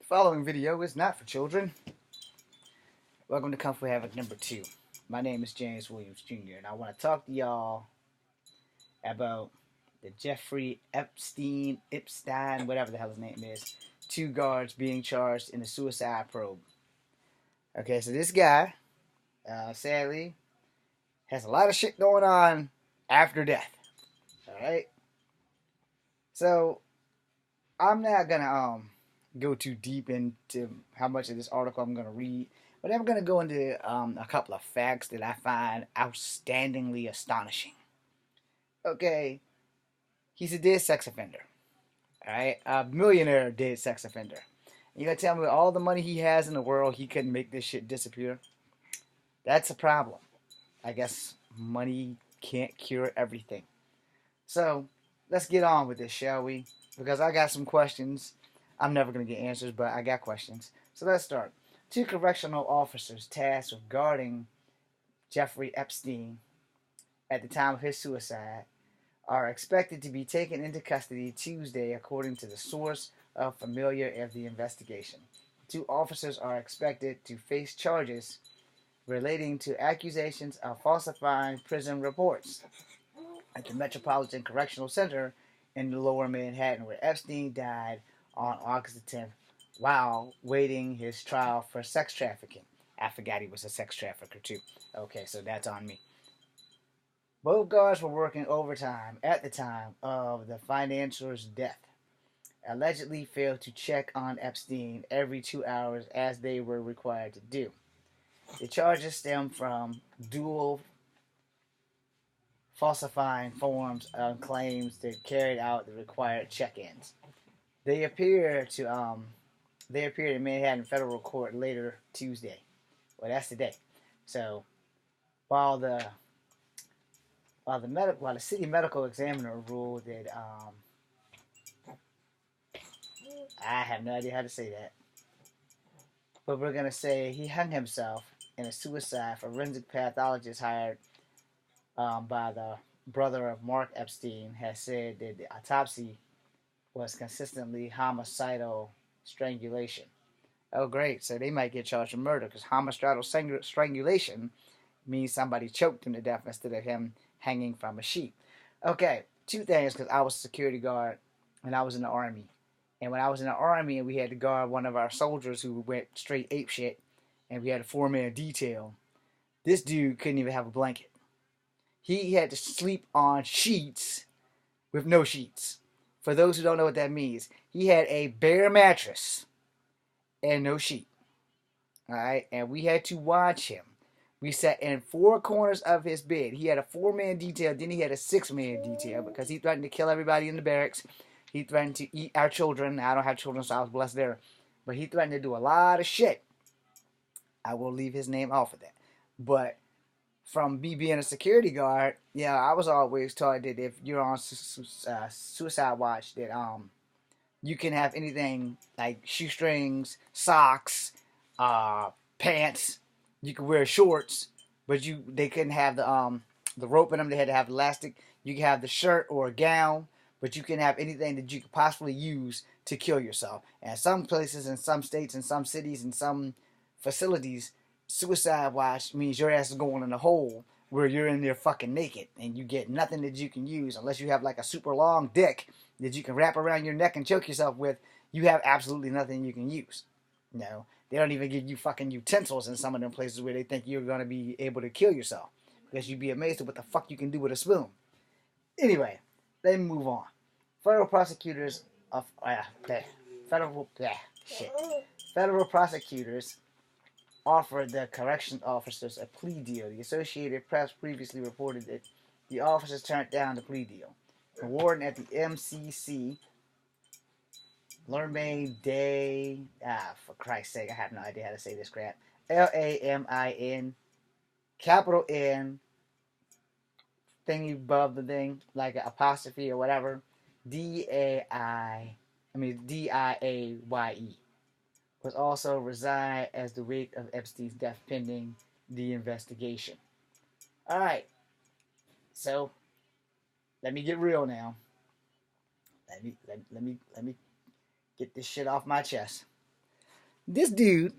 following video is not for children. Welcome to Comfort Havoc number 2. My name is James Williams Jr. and I want to talk to y'all about the Jeffery Epstein, whatever the hell his name is, 2 guards being charged in a suicide probe. Okay, so this guy, sadly, has a lot of shit going on after death. Alright? So, I'm not gonna go too deep into how much of this article I'm gonna read, but I'm gonna go into a couple of facts that I find outstandingly astonishing. Okay, he's a dead sex offender. Alright, a millionaire dead sex offender. You gonna tell me with all the money he has in the world, he couldn't make this shit disappear? That's a problem. I guess money can't cure everything. So, let's get on with this, shall we? Because I got some questions. I'm never going to get answers, but I got questions. So let's start. 2 correctional officers tasked with guarding Jeffrey Epstein at the time of his suicide are expected to be taken into custody Tuesday, according to the source familiar of the investigation. 2 officers are expected to face charges relating to accusations of falsifying prison reports at the Metropolitan Correctional Center in Lower Manhattan, where Epstein died on August the 10th while waiting his trial for sex trafficking. I forgot he was a sex trafficker too. Okay, so that's on me. Both guards were working overtime at the time of the financier's death, allegedly failed to check on Epstein every 2 hours as they were required to do. The charges stem from dual falsifying forms of claims that carried out the required check-ins. They appeared in Manhattan federal court later Tuesday. Well, that's today. So, while the city medical examiner ruled that I have no idea how to say that, but we're gonna say he hung himself in a suicide. Forensic pathologist hired by the brother of Mark Epstein has said that the autopsy was consistently homicidal strangulation. Oh, great. So they might get charged with murder because homicidal strangulation means somebody choked him to death instead of him hanging from a sheet. Okay, 2 things, because I was a security guard when I was in the Army. And when I was in the Army and we had to guard one of our soldiers who went straight apeshit, and we had a 4-man detail, this dude couldn't even have a blanket. He had to sleep on sheets with no sheets. For those who don't know what that means, he had a bare mattress and no sheet. Alright, and we had to watch him. We sat in 4 corners of his bed. He had a 4-man detail, then he had a 6-man detail because he threatened to kill everybody in the barracks. He threatened to eat our children. I don't have children, so I was blessed there. But he threatened to do a lot of shit. I will leave his name off of that. But from me being a security guard, yeah, I was always taught that if you're on suicide watch, that you can have anything like shoestrings, socks, pants. You could wear shorts, but they couldn't have the rope in them. They had to have elastic. You could have the shirt or a gown, but you can have anything that you could possibly use to kill yourself. And some places, in some states, in some cities, in some facilities, suicide watch means your ass is going in a hole where you're in there fucking naked and you get nothing that you can use unless you have like a super long dick that you can wrap around your neck and choke yourself with. You have absolutely nothing you can use. No, they don't even give you fucking utensils in some of them places where they think you're going to be able to kill yourself, because you'd be amazed at what the fuck you can do with a spoon. Anyway, let me move on. Federal prosecutors offered the correction officers a plea deal. The Associated Press previously reported that the officers turned down the plea deal. The warden at the MCC, Lermain Day, for Christ's sake, I have no idea how to say this crap. Lamin, capital N, thingy above the thing, like an apostrophe or whatever, Diaye, was also resigned as the wake of Epstein's death pending the investigation. Alright, so let me get real now. Let me get this shit off my chest. This dude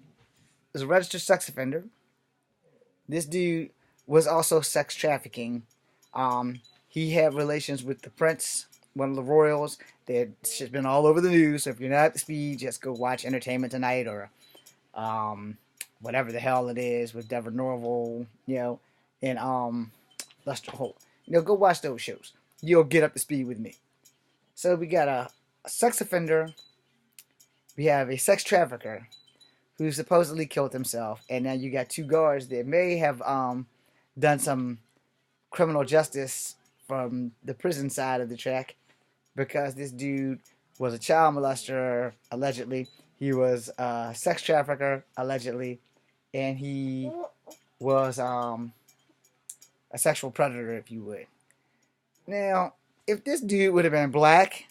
is a registered sex offender. This dude was also sex trafficking. He had relations with the prince, one of the royals. That shit's been all over the news. So if you're not up to speed, just go watch Entertainment Tonight or um, whatever the hell it is with Deborah Norville, and Lester Holt. Go watch those shows. You'll get up to speed with me. So we got a sex offender. We have a sex trafficker who supposedly killed himself, and now you got two guards that may have done some criminal justice from the prison side of the track, because this dude was a child molester, allegedly. He was a sex trafficker, allegedly, and he was a sexual predator, if you would. Now, if this dude would have been black,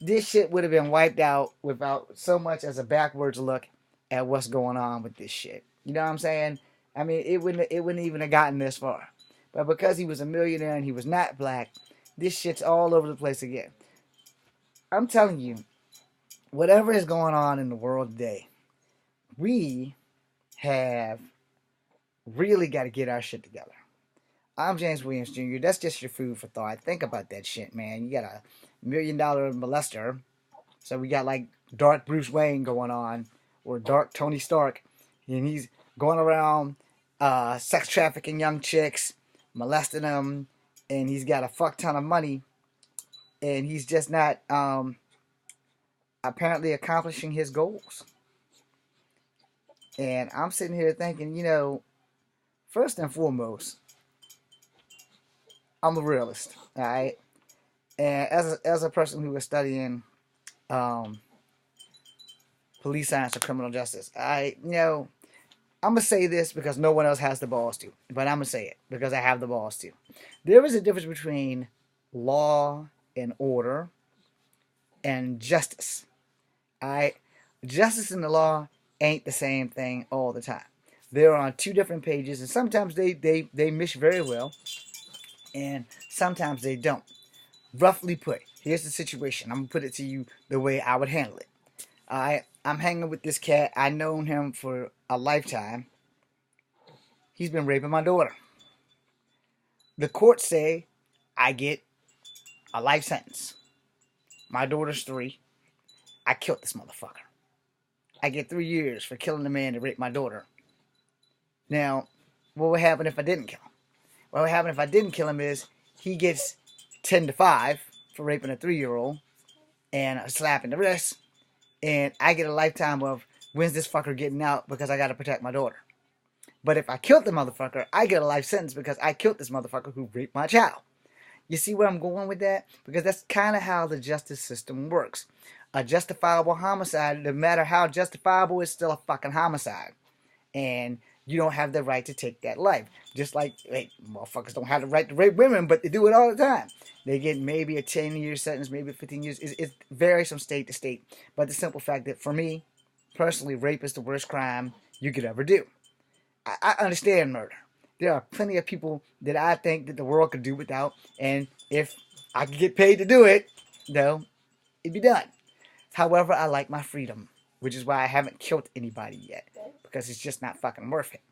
this shit would have been wiped out without so much as a backwards look at what's going on with this shit. You know what I'm saying? I mean, it wouldn't even have gotten this far. But because he was a millionaire and he was not black, this shit's all over the place again. I'm telling you, whatever is going on in the world today, we have really got to get our shit together. I'm James Williams Jr. That's just your food for thought. Think about that shit, man. You got a $1 million molester. So we got like dark Bruce Wayne going on, or dark Tony Stark. And he's going around sex trafficking young chicks, molesting them, and he's got a fuck ton of money. And he's just not apparently accomplishing his goals. And I'm sitting here thinking, first and foremost, I'm a realist, all right? And as a person who is studying police science or criminal justice, I'm going to say this because no one else has the balls to, but I'm going to say it because I have the balls to. There is a difference between law and order and justice, all right? Justice and the law ain't the same thing all the time. They're on two different pages, and sometimes they mesh very well, and sometimes they don't. Roughly put, here's the situation. I'm going to put it to you the way I would handle it. I'm hanging with this cat. I've known him for a lifetime. He's been raping my daughter. The courts say I get a life sentence. My daughter's 3. I killed this motherfucker. I get 3 years for killing the man that raped my daughter. Now, what would happen if I didn't kill him? What would happen if I didn't kill him is he gets 10 to 5 for raping a 3-year-old and a slap in the wrist, and I get a lifetime of when's this fucker getting out because I got to protect my daughter. But if I killed the motherfucker, I get a life sentence because I killed this motherfucker who raped my child. You see where I'm going with that? Because that's kind of how the justice system works. A justifiable homicide, no matter how justifiable, is still a fucking homicide. And you don't have the right to take that life. Just like, motherfuckers don't have the right to rape women, but they do it all the time. They get maybe a 10-year sentence, maybe 15 years. It varies from state to state. But the simple fact that, for me, personally, rape is the worst crime you could ever do. I understand murder. There are plenty of people that I think that the world could do without, and if I could get paid to do it, it'd be done. However, I like my freedom, which is why I haven't killed anybody yet, because it's just not fucking worth it.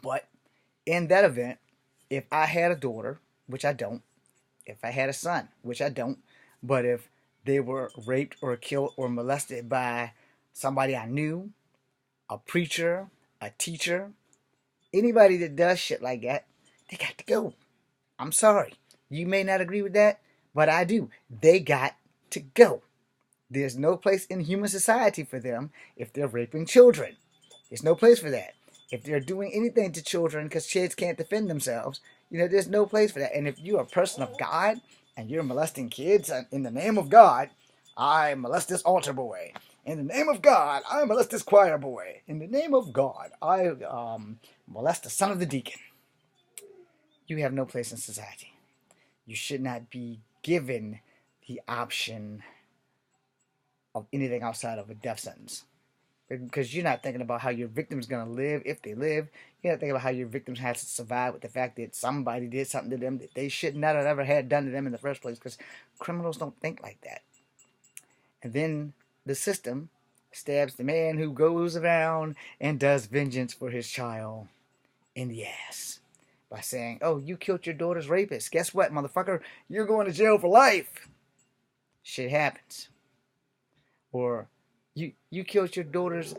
But in that event, if I had a daughter, which I don't, if I had a son, which I don't, but if they were raped or killed or molested by somebody I knew, a preacher, a teacher, anybody that does shit like that, they got to go. I'm sorry. You may not agree with that, but I do. They got to go. There's no place in human society for them if they're raping children. There's no place for that. If they're doing anything to children because kids can't defend themselves, there's no place for that. And if you're a person of God and you're molesting kids in the name of God, I molest this altar boy. In the name of God, I molest this choir boy. In the name of God, I molest the son of the deacon. You have no place in society. You should not be given the option of anything outside of a death sentence. Because you're not thinking about how your victim's going to live if they live. You're not thinking about how your victims have to survive with the fact that somebody did something to them that they should not have ever had done to them in the first place, because criminals don't think like that. And then the system stabs the man who goes around and does vengeance for his child in the ass by saying, "Oh, you killed your daughter's rapist. Guess what, motherfucker? You're going to jail for life." Shit happens. Or you killed your daughter's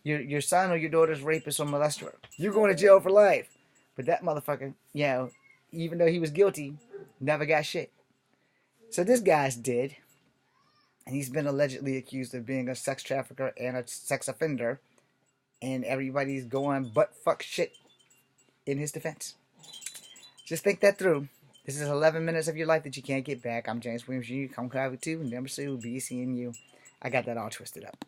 your son or your daughter's rapist or molester. You're going to jail for life. But that motherfucker, even though he was guilty, never got shit. So this guy's dead. And he's been allegedly accused of being a sex trafficker and a sex offender. And everybody's going butt fuck shit in his defense. Just think that through. This is 11 minutes of your life that you can't get back. I'm James Williams Jr. Come Coffee 2, number 2, be seeing you. I got that all twisted up.